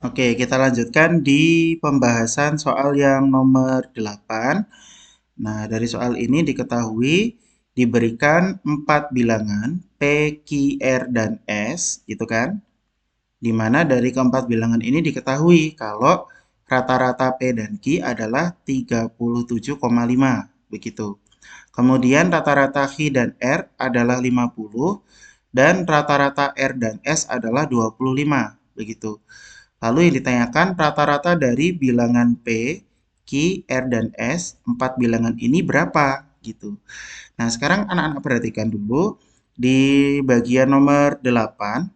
Oke, kita lanjutkan di pembahasan soal yang nomor 8. Nah, dari soal ini diketahui diberikan 4 bilangan P, Q, R, dan S, gitu kan? Di mana dari keempat bilangan ini diketahui kalau rata-rata P dan Q adalah 37,5, begitu. Kemudian rata-rata Q dan R adalah 50, dan rata-rata R dan S adalah 25, begitu. Lalu yang ditanyakan rata-rata dari bilangan P, Q, R, dan S, 4 bilangan ini berapa? Gitu. Nah, sekarang anak-anak perhatikan dulu di bagian nomor 8,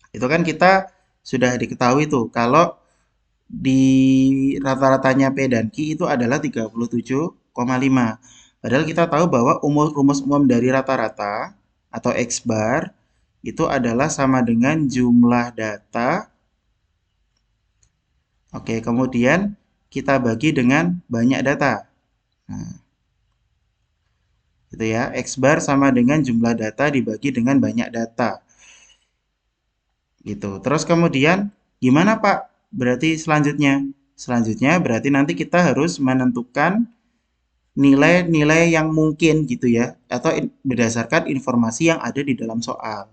itu kan kita sudah diketahui tuh kalau di rata-ratanya P dan Q itu adalah 37,5. Padahal kita tahu bahwa rumus umum dari rata-rata atau X bar itu adalah sama dengan jumlah data. Oke, kemudian kita bagi dengan banyak data. Nah, gitu ya. X bar sama dengan jumlah data dibagi dengan banyak data. Gitu. Terus kemudian gimana Pak? Berarti selanjutnya? Selanjutnya berarti nanti kita harus menentukan nilai-nilai yang mungkin gitu ya. Atau berdasarkan informasi yang ada di dalam soal.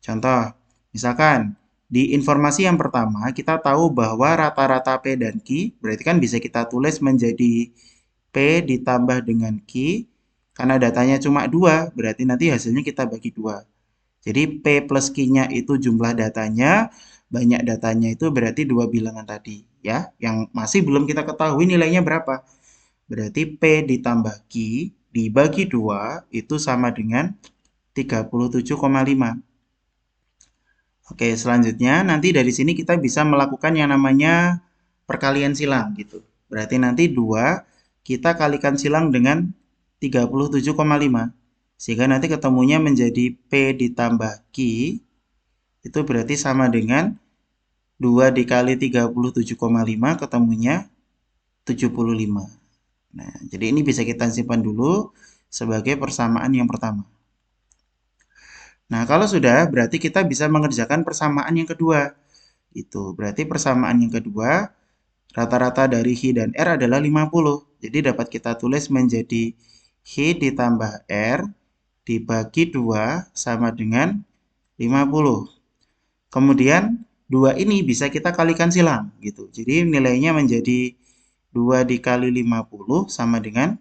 Contoh, misalkan di informasi yang pertama kita tahu bahwa rata-rata P dan Q berarti kan bisa kita tulis menjadi P ditambah dengan Q, karena datanya cuma 2 berarti nanti hasilnya kita bagi 2. Jadi P plus Q-nya itu jumlah datanya, banyak datanya itu berarti 2 bilangan tadi ya, yang masih belum kita ketahui nilainya berapa. Berarti P ditambah Q dibagi 2 itu sama dengan 37,5. Oke, selanjutnya nanti dari sini kita bisa melakukan yang namanya perkalian silang gitu. Berarti nanti 2 kita kalikan silang dengan 37,5. Sehingga nanti ketemunya menjadi P ditambah Q itu berarti sama dengan 2 dikali 37,5 ketemunya 75. Nah, jadi ini bisa kita simpan dulu sebagai persamaan yang pertama. Nah, kalau sudah, berarti kita bisa mengerjakan persamaan yang kedua. Itu berarti persamaan yang kedua, rata-rata dari H dan R adalah 50. Jadi dapat kita tulis menjadi H ditambah R dibagi 2 sama dengan 50. Kemudian 2 ini bisa kita kalikan silang gitu. Jadi nilainya menjadi 2 dikali 50 sama dengan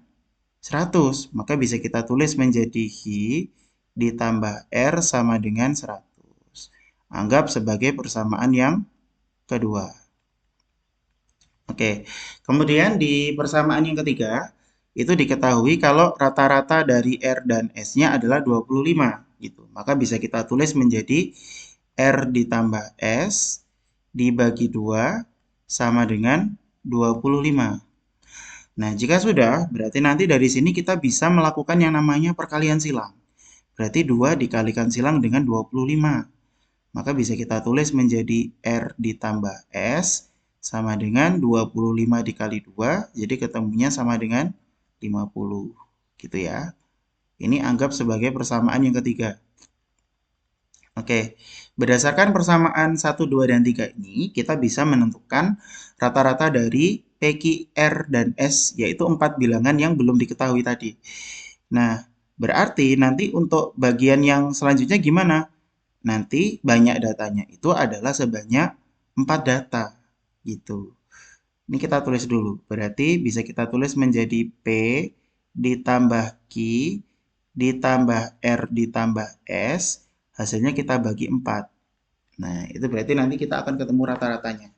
100. Maka bisa kita tulis menjadi H ditambah R sama dengan 100. Anggap sebagai persamaan yang kedua. Oke, kemudian di persamaan yang ketiga, itu diketahui kalau rata-rata dari R dan S-nya adalah 25 gitu. Maka bisa kita tulis menjadi R ditambah S dibagi 2 sama dengan 25. Nah, jika sudah, berarti nanti dari sini kita bisa melakukan yang namanya perkalian silang. Berarti 2 dikalikan silang dengan 25. Maka bisa kita tulis menjadi R ditambah S sama dengan 25 dikali 2, jadi ketemunya sama dengan 50. Gitu ya. Ini anggap sebagai persamaan yang ketiga. Oke, berdasarkan persamaan 1, 2, dan 3 ini, kita bisa menentukan rata-rata dari P, Q, R, dan S, yaitu 4 bilangan yang belum diketahui tadi. Nah, berarti nanti untuk bagian yang selanjutnya gimana? Nanti banyak datanya itu adalah sebanyak 4 data. Gitu. Ini kita tulis dulu. Berarti bisa kita tulis menjadi P ditambah Q ditambah R ditambah S. Hasilnya kita bagi 4. Nah, itu berarti nanti kita akan ketemu rata-ratanya.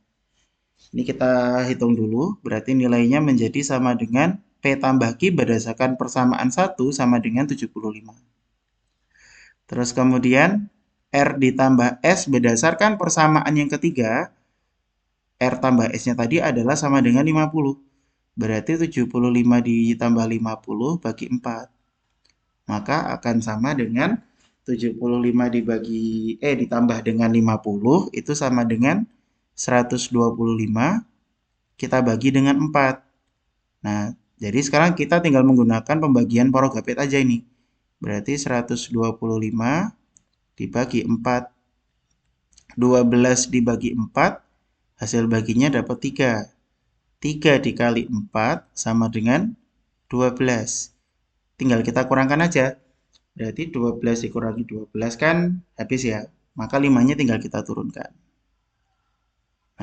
Ini kita hitung dulu. Berarti nilainya menjadi sama dengan P tambah Q berdasarkan persamaan 1 sama dengan 75. Terus kemudian R ditambah S berdasarkan persamaan yang ketiga, R tambah S-nya tadi adalah sama dengan 50. Berarti 75 ditambah 50 bagi 4. Maka akan sama dengan 75 ditambah dengan 50 itu sama dengan 125 kita bagi dengan 4. Nah, jadi sekarang kita tinggal menggunakan pembagian Porogapit aja ini. Berarti 125 dibagi 4. 12 dibagi 4 Hasil baginya dapat 3. 3 dikali 4 sama dengan 12. Tinggal kita kurangkan aja. Berarti 12 dikurangi 12 kan habis ya. Maka 5-nya tinggal kita turunkan.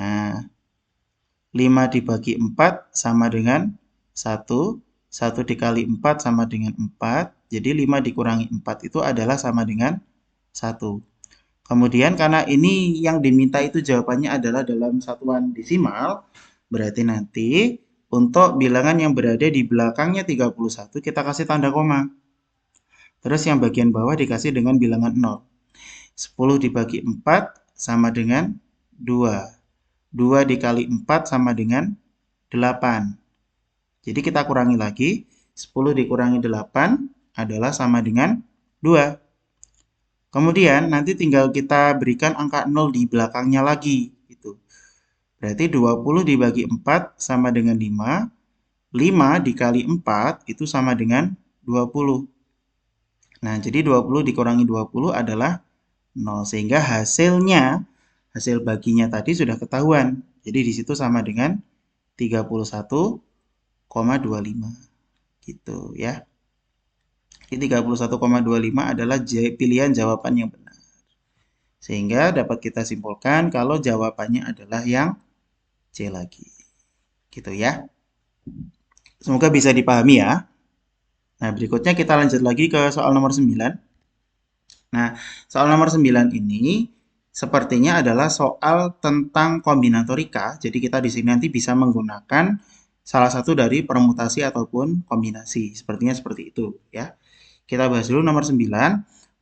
Nah, 5 dibagi 4 sama dengan 1. 1 dikali 4 sama dengan 4. Jadi 5 dikurangi 4 itu adalah sama dengan 1. Kemudian karena ini yang diminta itu jawabannya adalah dalam satuan desimal, berarti nanti untuk bilangan yang berada di belakangnya 31 kita kasih tanda koma. Terus yang bagian bawah dikasih dengan bilangan 0. 10 dibagi 4 sama dengan 2. 2 dikali 4 sama dengan 8. Jadi kita kurangi lagi. 10 dikurangi 8 adalah sama dengan 2. Kemudian nanti tinggal kita berikan angka 0 di belakangnya lagi. Gitu. Berarti 20 dibagi 4 sama dengan 5. 5 dikali 4 itu sama dengan 20. Nah, jadi 20 dikurangi 20 adalah 0. Sehingga hasil baginya tadi sudah ketahuan. Jadi di situ sama dengan 31,25. Gitu ya. Jadi 31,25 adalah pilihan jawaban yang benar. Sehingga dapat kita simpulkan kalau jawabannya adalah yang C lagi. Gitu ya. Semoga bisa dipahami ya. Nah, berikutnya kita lanjut lagi ke soal nomor 9. Nah, soal nomor 9 ini sepertinya adalah soal tentang kombinatorika. Jadi kita di sini nanti bisa menggunakan salah satu dari permutasi ataupun kombinasi. Sepertinya seperti itu ya. Kita bahas dulu nomor 9.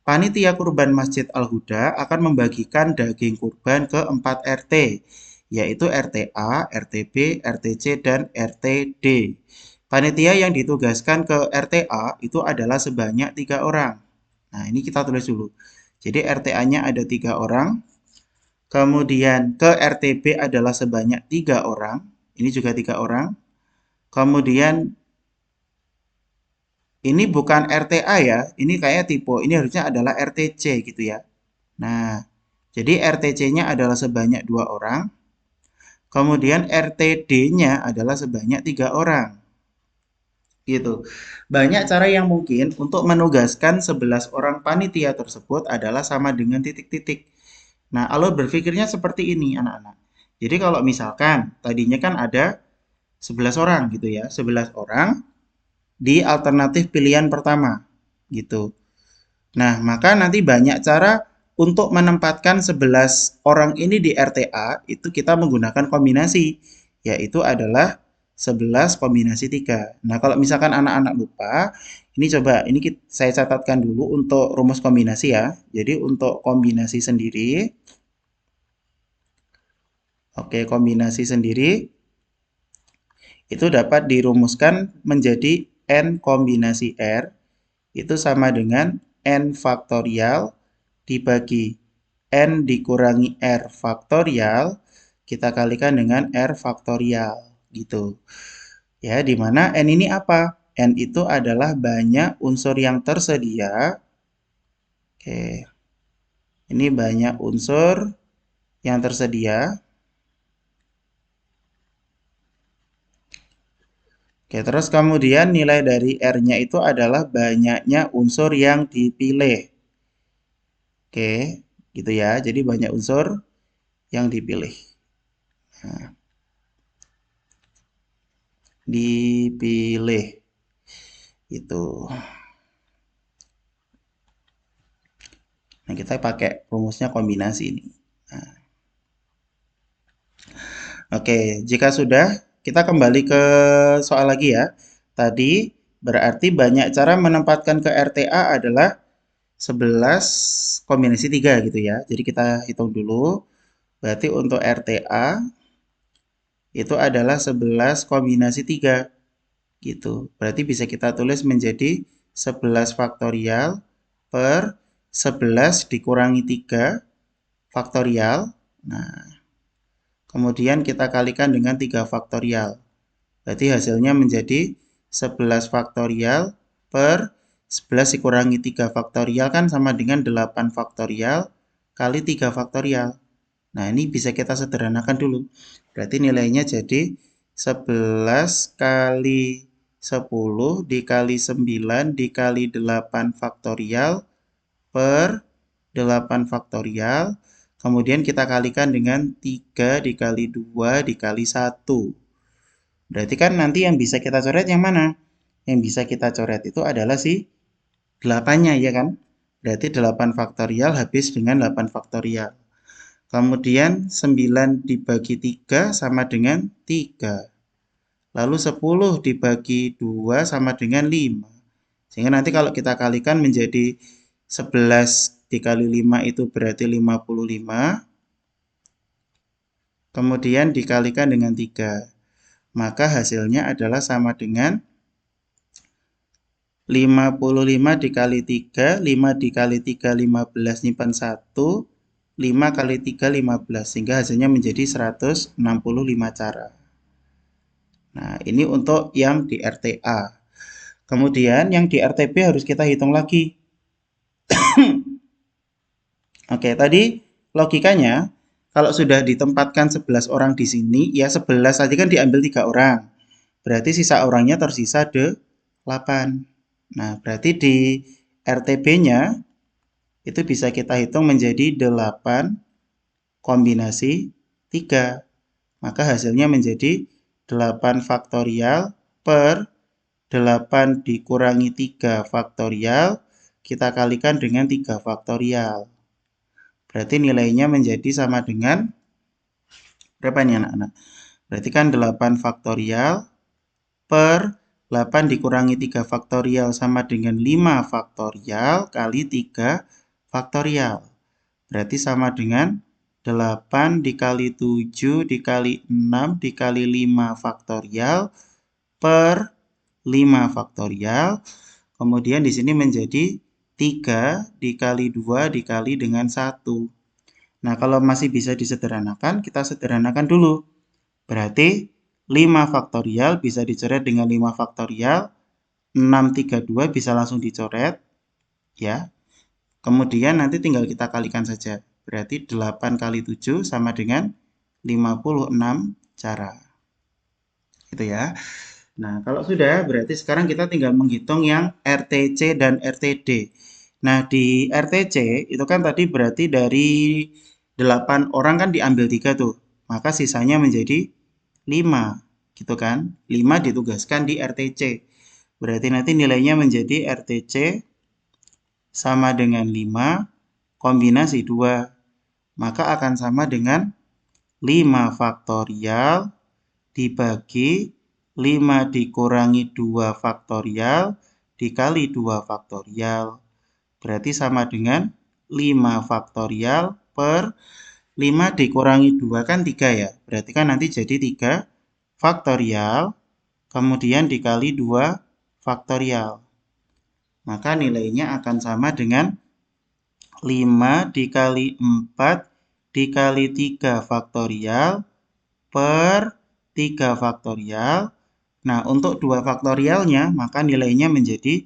Panitia kurban Masjid Al-Huda akan membagikan daging kurban ke 4 RT, yaitu RT-A, RT-B, RT-C, dan RT-D. Panitia yang ditugaskan ke RT-A itu adalah sebanyak 3 orang. Nah, ini kita tulis dulu. Jadi RTA-nya ada 3 orang. Kemudian ke RTB adalah sebanyak 3 orang. Ini juga 3 orang. Kemudian ini bukan RTA ya. Ini kayak tipe. Ini harusnya adalah RTC gitu ya. Nah, jadi RTC-nya adalah sebanyak 2 orang. Kemudian RTD-nya adalah sebanyak 3 orang. Gitu. Banyak cara yang mungkin untuk menugaskan 11 orang panitia tersebut adalah sama dengan titik-titik. Nah, alur berpikirnya seperti ini, anak-anak. Jadi kalau misalkan tadinya kan ada 11 orang gitu ya, 11 orang di alternatif pilihan pertama gitu. Nah, maka nanti banyak cara untuk menempatkan 11 orang ini di RTA, itu kita menggunakan kombinasi, yaitu adalah 11 kombinasi 3. Nah, kalau misalkan anak-anak lupa, ini coba, ini saya catatkan dulu untuk rumus kombinasi ya. Jadi untuk kombinasi sendiri, oke, kombinasi sendiri, itu dapat dirumuskan menjadi N kombinasi R, itu sama dengan N faktorial dibagi N dikurangi R faktorial, kita kalikan dengan R faktorial, gitu. Ya, di mana N ini apa? N itu adalah banyak unsur yang tersedia. Oke. Ini banyak unsur yang tersedia. Oke, terus kemudian nilai dari R-nya itu adalah banyaknya unsur yang dipilih. Oke, gitu ya. Jadi banyak unsur yang dipilih. Nah, dipilih. Itu. Nah, kita pakai rumusnya kombinasi ini. Nah. Oke, jika sudah, kita kembali ke soal lagi ya. Tadi berarti banyak cara menempatkan ke RTA adalah 11 kombinasi 3 gitu ya. Jadi kita hitung dulu. Berarti untuk RTA itu adalah 11 kombinasi 3 gitu. Berarti bisa kita tulis menjadi 11 faktorial per 11 dikurangi 3 faktorial. Nah, kemudian kita kalikan dengan 3 faktorial. Berarti hasilnya menjadi 11 faktorial per 11 dikurangi 3 faktorial kan sama dengan 8 faktorial kali 3 faktorial. Nah, ini bisa kita sederhanakan dulu. Berarti nilainya jadi 11 kali 10 dikali 9 dikali 8 faktorial per 8 faktorial. Kemudian kita kalikan dengan 3 dikali 2 dikali 1. Berarti kan nanti yang bisa kita coret yang mana? Yang bisa kita coret itu adalah si 8-nya, ya kan? Berarti 8 faktorial habis dengan 8 faktorial. Kemudian 9 dibagi 3 sama dengan 3. Lalu 10 dibagi 2 sama dengan 5. Sehingga nanti kalau kita kalikan menjadi 11 dikali 5 itu berarti 55. Kemudian dikalikan dengan 3. Maka hasilnya adalah sama dengan 55 dikali 3, 5 dikali 3, 15, nyimpan 1, 5 kali 3, 15, sehingga hasilnya menjadi 165 cara. Nah, ini untuk yang di RTA. Kemudian yang di RTP harus kita hitung lagi. Oke, tadi logikanya, kalau sudah ditempatkan 11 orang di sini, ya 11 tadi kan diambil 3 orang. Berarti sisa orangnya tersisa 8. Nah, berarti di RTB-nya itu bisa kita hitung menjadi 8 kombinasi 3. Maka hasilnya menjadi 8 faktorial per 8 dikurangi 3 faktorial, kita kalikan dengan 3 faktorial. Berarti nilainya menjadi sama dengan, berapa nih anak-anak? Berarti kan 8 faktorial per 8 dikurangi 3 faktorial sama dengan 5 faktorial kali 3 faktorial. Berarti sama dengan 8 dikali 7 dikali 6 dikali 5 faktorial per 5 faktorial. Kemudian di sini menjadi 3 dikali 2 dikali dengan 1. Nah, kalau masih bisa disederhanakan, kita sederhanakan dulu. Berarti 5 faktorial bisa dicoret dengan 5 faktorial. 632 bisa langsung dicoret. Ya. Kemudian nanti tinggal kita kalikan saja. Berarti 8 kali 7 sama dengan 56 cara. Gitu ya. Nah, kalau sudah, berarti sekarang kita tinggal menghitung yang RTC dan RTD. Nah, di RTC itu kan tadi berarti dari 8 orang kan diambil 3 tuh. Maka sisanya menjadi 5. Gitu kan? 5 ditugaskan di RTC. Berarti nanti nilainya menjadi RTC sama dengan 5 kombinasi 2. Maka akan sama dengan 5 faktorial dibagi 5 dikurangi 2 faktorial dikali 2 faktorial. Berarti sama dengan 5 faktorial per 5 dikurangi 2 kan 3 ya. Berarti kan nanti jadi 3 faktorial, kemudian dikali 2 faktorial. Maka nilainya akan sama dengan 5 dikali 4 dikali 3 faktorial per 3 faktorial. Nah, untuk 2 faktorialnya, maka nilainya menjadi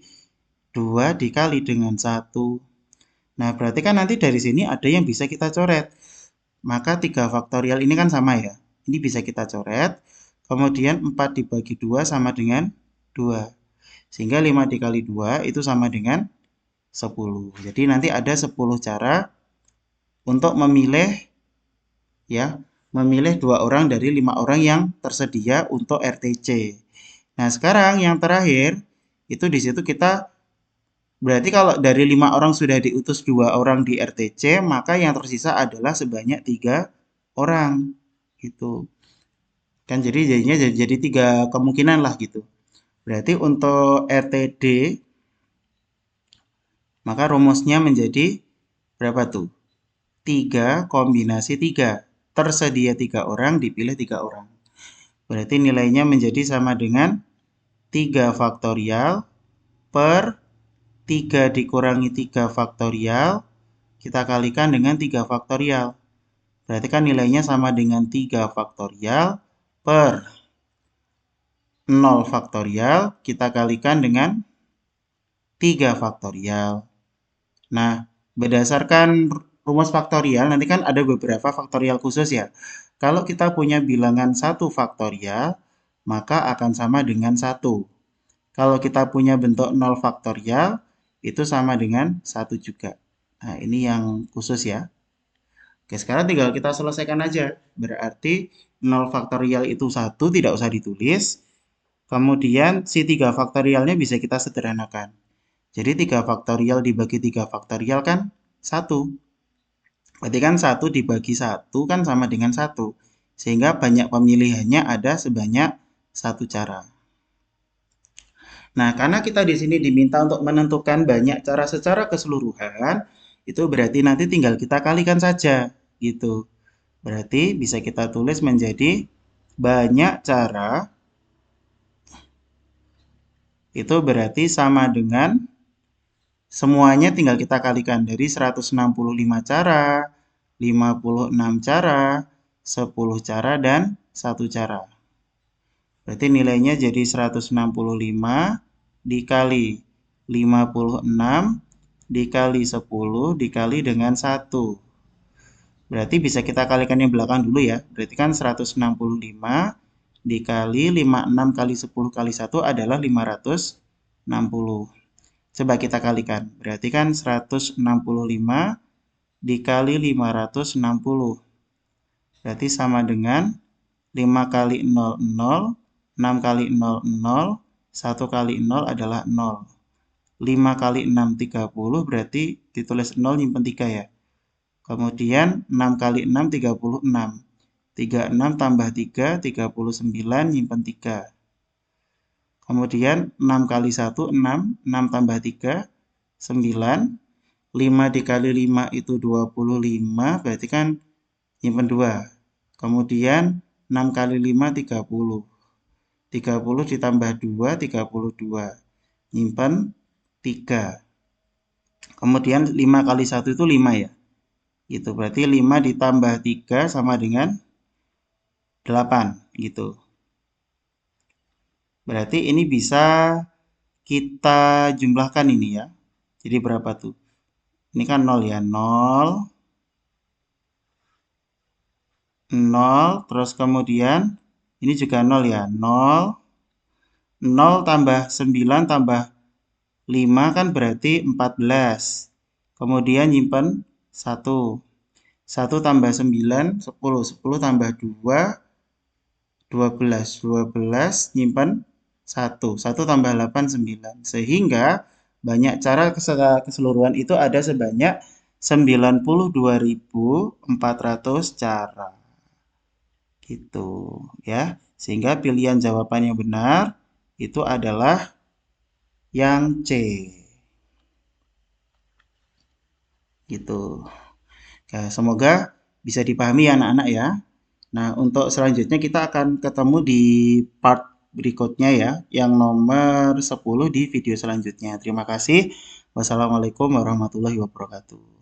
2 dikali dengan 1. Nah, berarti kan nanti dari sini ada yang bisa kita coret. Maka 3 faktorial ini kan sama ya. Ini bisa kita coret. Kemudian 4 dibagi 2 sama dengan 2. Sehingga 5 dikali 2 itu sama dengan 10. Jadi nanti ada 10 cara untuk memilih, ya, memilih 2 orang dari 5 orang yang tersedia untuk RTC. Nah, sekarang yang terakhir, itu di situ kita, berarti kalau dari 5 orang sudah diutus 2 orang di RTC, maka yang tersisa adalah sebanyak 3 orang. Gitu. Kan jadi jadinya jadi 3 kemungkinan lah gitu. Berarti untuk RTD, maka rumusnya menjadi berapa tuh? 3 kombinasi 3. Tersedia 3 orang, dipilih 3 orang. Berarti nilainya menjadi sama dengan 3 faktorial per 3 dikurangi 3 faktorial, kita kalikan dengan 3 faktorial. Berarti kan nilainya sama dengan 3 faktorial per 0 faktorial, kita kalikan dengan 3 faktorial. Nah, berdasarkan rumus faktorial, nanti kan ada beberapa faktorial khusus ya. Kalau kita punya bilangan 1 faktorial, maka akan sama dengan 1. Kalau kita punya bentuk 0 faktorial, itu sama dengan 1 juga. Nah, ini yang khusus ya. Oke, sekarang tinggal kita selesaikan aja. Berarti 0 faktorial itu 1, tidak usah ditulis. Kemudian si 3 faktorialnya bisa kita sederhanakan. Jadi 3 faktorial dibagi 3 faktorial kan 1. Berarti kan 1 dibagi 1 kan sama dengan 1. Sehingga banyak pemilihannya ada sebanyak 1 cara. Nah, karena kita di sini diminta untuk menentukan banyak cara secara keseluruhan, itu berarti nanti tinggal kita kalikan saja, gitu. Berarti bisa kita tulis menjadi banyak cara, itu berarti sama dengan semuanya tinggal kita kalikan dari 165 cara, 56 cara, 10 cara, dan 1 cara. Berarti nilainya jadi 165 dikali 56 dikali 10 dikali dengan 1. Berarti bisa kita kalikan yang belakang dulu ya. Berarti kan 165 dikali 56 kali 10 kali 1 adalah 560. Coba kita kalikan. Berarti kan 165 dikali 560. Berarti sama dengan 5 kali 0, 0. 6 kali 0, 0. 1 kali 0 adalah 0. 5 kali 6, 30. Berarti ditulis 0 nyimpen 3 ya. Kemudian 6 kali 6, 36. 36 tambah 3, 39, nyimpen 3. Kemudian 6 kali 1, 6. 6 tambah 3, 9. 5 dikali 5 itu 25, berarti kan nyimpen 2. Kemudian 6 kali 5, 30. 30 ditambah 2, 32. Nyimpen 3. Kemudian 5 kali 1 itu 5 ya. Gitu. Berarti 5 ditambah 3 sama dengan 8. Gitu. Berarti ini bisa kita jumlahkan ini ya. Jadi berapa tuh? Ini kan 0 ya. 0. 0. Terus kemudian ini juga 0 ya. 0. 0 tambah 9 tambah 5 kan berarti 14. Kemudian nyimpen 1. 1 tambah 9, 10. 10 tambah 2, 12. 12 nyimpen 1. 1 tambah 8, 9. Sehingga banyak cara keseluruhan itu ada sebanyak 92.400 cara. Gitu ya. Sehingga pilihan jawaban yang benar itu adalah yang C. Gitu. Nah, semoga bisa dipahami ya anak-anak ya. Nah, untuk selanjutnya kita akan ketemu di part berikutnya ya, yang nomor 10 di video selanjutnya. Terima kasih. Wassalamualaikum warahmatullahi wabarakatuh.